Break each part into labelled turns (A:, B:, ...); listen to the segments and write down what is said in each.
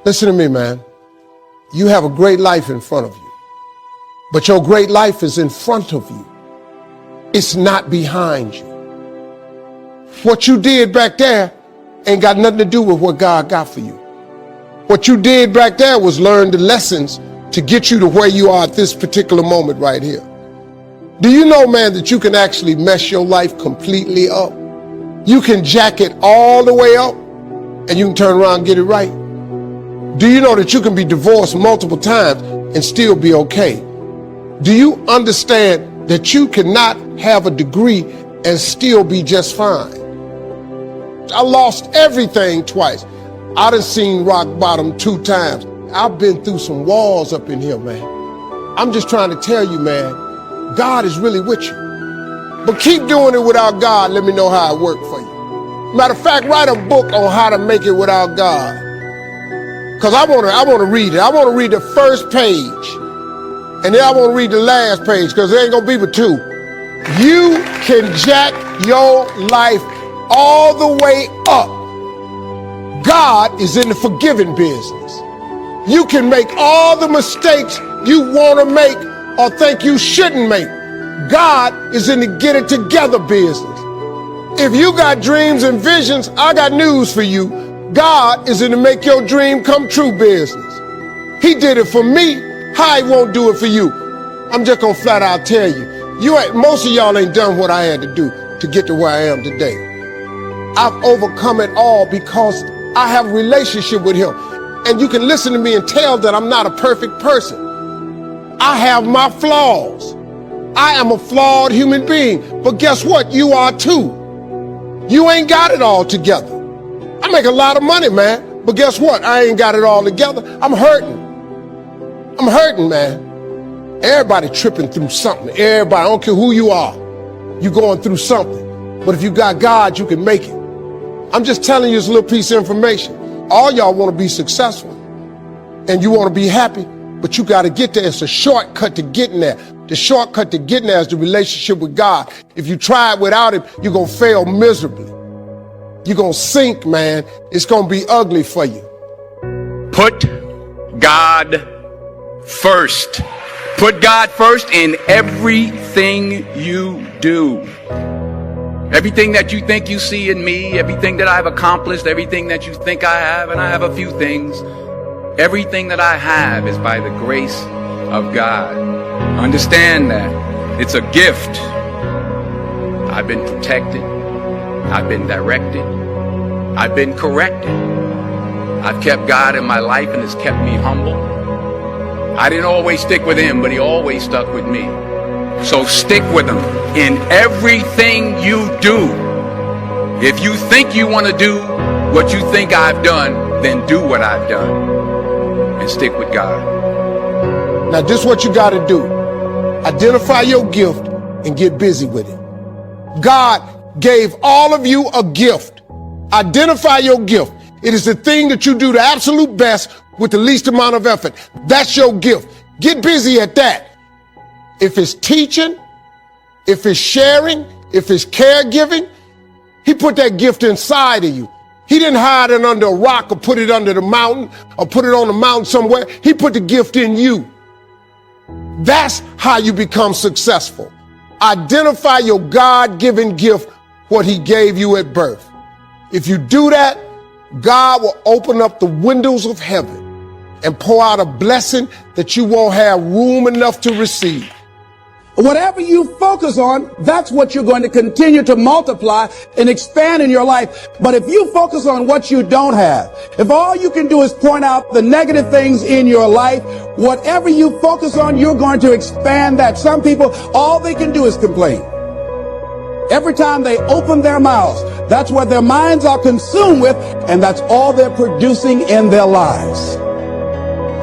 A: Listen to me, man. You have a great life in front of you, but your great life is in front of you. It's not behind you. What you did back there ain't got nothing to do with what God got for you. What you did back there was learn the lessons to get you to where you are at this particular moment right here. Do you know, man, that you can actually mess your life completely up? You can jack it all the way up and you can turn around and get it right. Do you know that you can be divorced multiple times and still be okay? Do you understand that you cannot have a degree and still be just fine? I lost everything twice. I done seen rock bottom 2 times. I've been through some walls up in here, man. I'm just trying to tell you, man, God is really with you. But keep doing it without God. Let me know how it worked for you. Matter of fact, write a book on how to make it without God. Because I want to read it. I want to read the first page. And then I want to read the last page because there ain't going to be but 2. You can jack your life all the way up. God is in the forgiving business. You can make all the mistakes you want to make or think you shouldn't make. God is in the get it together business. If you got dreams and visions, I got news for you. God is in the make your dream come true business. He did it for me. How he won't do it for you? I'm just gonna flat out tell you. Most of y'all ain't done what I had to do to get to where I am today. I've overcome it all because I have a relationship with him. And you can listen to me and tell that I'm not a perfect person. I have my flaws. I am a flawed human being. But guess what? You are too. You ain't got it all together. I make a lot of money, man. But guess what? I ain't got it all together. I'm hurting. I'm hurting, man. Everybody tripping through something. Everybody, I don't care who you are. You going through something. But if you got God, you can make it. I'm just telling you this little piece of information. All y'all want to be successful and you want to be happy, but you got to get there. It's a shortcut to getting there. The shortcut to getting there is the relationship with God. If you try it without him, you're going to fail miserably. You're going to sink, man. It's going to be ugly for you.
B: Put God first. Put God first in everything you do. Everything that you think you see in me, everything that I've accomplished, everything that you think I have, and I have a few things, everything that I have is by the grace of God. Understand that. It's a gift. I've been protected. I've been directed. I've been corrected. I've kept God in my life and it's kept me humble. I didn't always stick with him, but he always stuck with me. So stick with him in everything you do. If you think you want to do what you think I've done, then do what I've done and stick with God.
A: Now this is what you got to do. Identify your gift and get busy with it. God gave all of you a gift. Identify your gift. It is the thing that you do the absolute best with the least amount of effort. That's your gift. Get busy at that. If it's teaching, if it's sharing, if it's caregiving, he put that gift inside of you. He didn't hide it under a rock or put it under the mountain or put it on the mountain somewhere. He put the gift in you. That's how you become successful. Identify your God-given gift, what he gave you at birth. If you do that, God will open up the windows of heaven and pour out a blessing that you won't have room enough to receive.
C: Whatever you focus on, that's what you're going to continue to multiply and expand in your life. But if you focus on what you don't have, if all you can do is point out the negative things in your life, whatever you focus on, you're going to expand that. Some people, all they can do is complain. Every time they open their mouths, that's what their minds are consumed with, and that's all they're producing in their lives.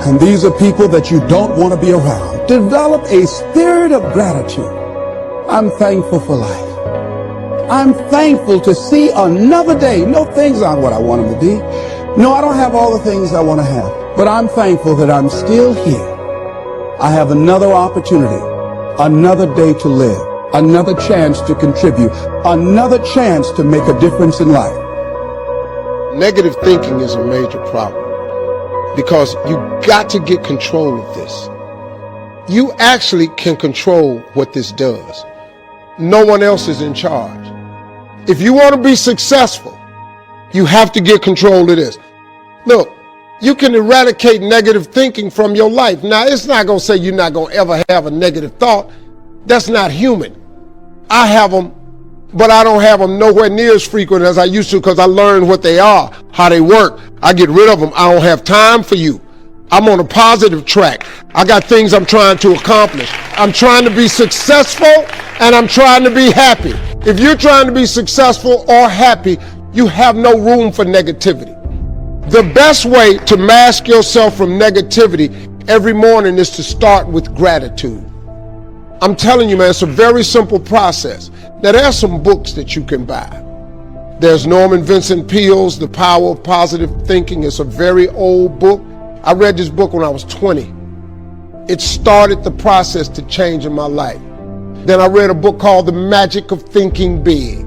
C: And these are people that you don't want to be around. Develop a spirit of gratitude. I'm thankful for life. I'm thankful to see another day. No, things aren't what I want them to be. No, I don't have all the things I want to have. But I'm thankful that I'm still here. I have another opportunity, another day to live, another chance to contribute, another chance to make a difference in life.
A: Negative thinking is a major problem. because you got to get control of this. You actually can control what this does. No one else is in charge. If you want to be successful, you have to get control of this. Look, you can eradicate negative thinking from your life. Now, it's not going to say you're not going to ever have a negative thought. That's not human. I have them, but I don't have them nowhere near as frequent as I used to because I learned what they are, how they work. I get rid of them. I don't have time for you. I'm on a positive track. I got things I'm trying to accomplish. I'm trying to be successful and I'm trying to be happy. If you're trying to be successful or happy, you have no room for negativity. The best way to mask yourself from negativity every morning is to start with gratitude. I'm telling you, man, it's a very simple process. Now, there are some books that you can buy. There's Norman Vincent Peale's The Power of Positive Thinking. It's a very old book. I read this book when I was 20. It started the process to changing my life. Then I read a book called The Magic of Thinking Big.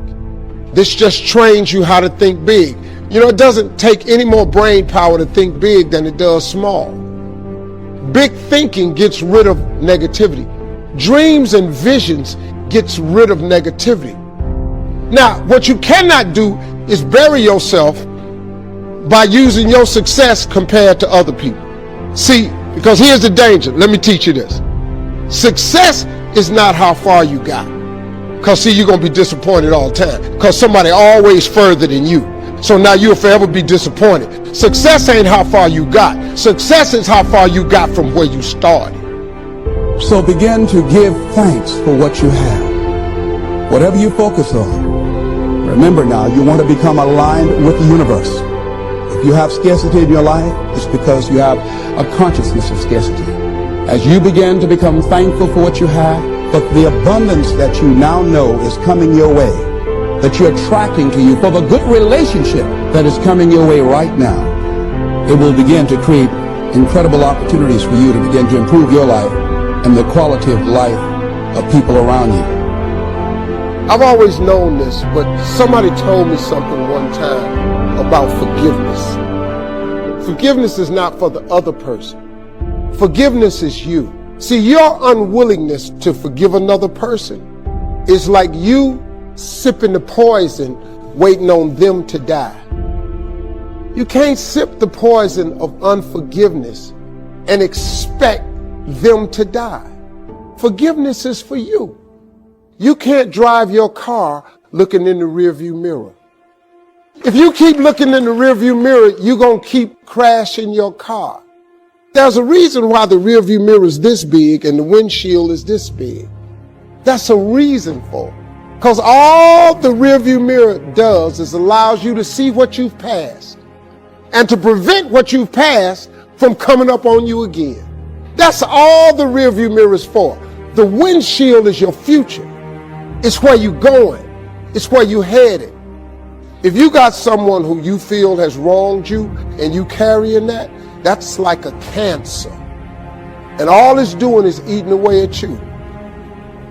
A: This just trains you how to think big. You know, it doesn't take any more brain power to think big than it does small. Big thinking gets rid of negativity. Dreams and visions gets rid of negativity. Now, what you cannot do is bury yourself by using your success compared to other people. See, because here's the danger. Let me teach you this. Success is not how far you got. Because see, you're going to be disappointed all the time. Because somebody always further than you. So now you'll forever be disappointed. Success ain't how far you got. Success is how far you got from where you started.
C: So begin to give thanks for what you have. Whatever you focus on, remember now, you want to become aligned with the universe. If you have scarcity in your life, it's because you have a consciousness of scarcity. As you begin to become thankful for what you have, but the abundance that you now know is coming your way, that you're attracting to you, for the good relationship that is coming your way right now, it will begin to create incredible opportunities for you to begin to improve your life and the quality of life of people around you.
A: I've always known this, but somebody told me something one time about forgiveness. Forgiveness is not for the other person. Forgiveness is you. See, your unwillingness to forgive another person is like you sipping the poison, waiting on them to die. You can't sip the poison of unforgiveness and expect them to die. Forgiveness is for you. You can't drive your car looking in the rearview mirror. If you keep looking in the rearview mirror, you're going to keep crashing your car. There's a reason why the rearview mirror is this big and the windshield is this big. That's a reason for it. Because all the rearview mirror does is allows you to see what you've passed and to prevent what you've passed from coming up on you again. That's all the rearview mirror is for. The windshield is your future. It's where you're going. It's where you're headed. If you got someone who you feel has wronged you and you carrying that, that's like a cancer. And all it's doing is eating away at you.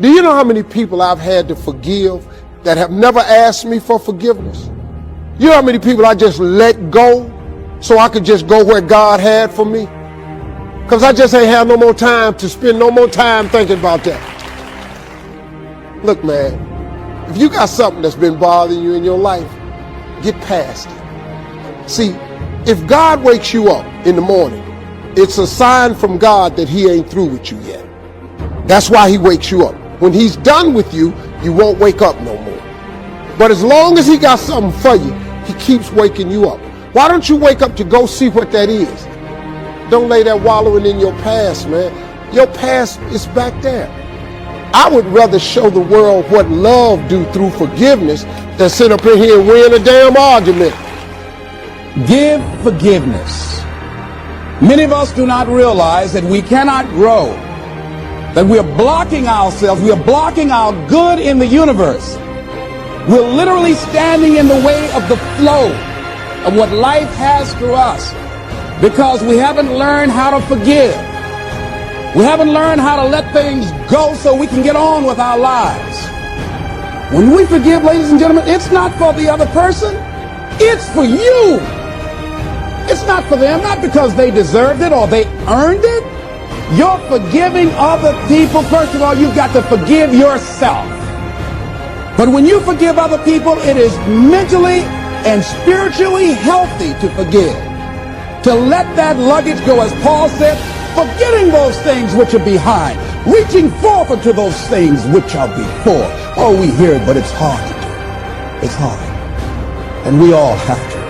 A: Do you know how many people I've had to forgive that have never asked me for forgiveness? You know how many people I just let go so I could just go where God had for me? Because I just ain't have no more time to spend no more time thinking about that. Look, man, if you got something that's been bothering you in your life, get past it. See, if God wakes you up in the morning, it's a sign from God that he ain't through with you yet. That's why he wakes you up. When he's done with you, you won't wake up no more. But as long as he got something for you, he keeps waking you up. Why don't you wake up to go see what that is? Don't lay there wallowing in your past, man. Your past is back there. I would rather show the world what love do through forgiveness than sit up in here and win a damn argument.
C: Give forgiveness. Many of us do not realize that we cannot grow, that we are blocking ourselves, we are blocking our good in the universe. We're literally standing in the way of the flow of what life has for us because we haven't learned how to forgive. We haven't learned how to let things go so we can get on with our lives. When we forgive, ladies and gentlemen, it's not for the other person, it's for you. It's not for them, not because they deserved it or they earned it. You're forgiving other people. First of all, you've got to forgive yourself. But when you forgive other people, it is mentally and spiritually healthy to forgive. To let that luggage go, as Paul said, forgetting those things which are behind, reaching forward to those things which are before. Oh, we hear it, but it's hard to do. It's hard. And we all have to.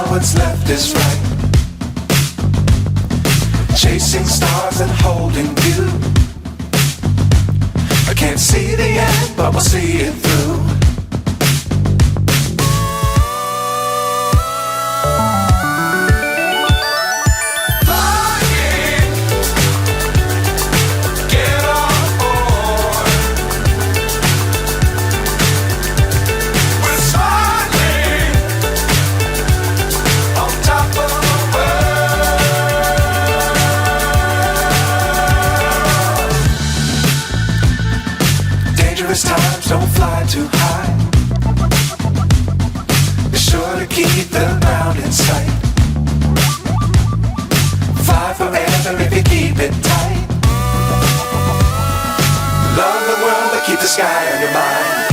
D: what's left is right. Chasing stars and holding you. I can't see the end, but we'll see it through. Times don't fly too high. Be sure to keep the ground in sight. Fly forever if you keep it tight. Love the world but keep the sky on your mind.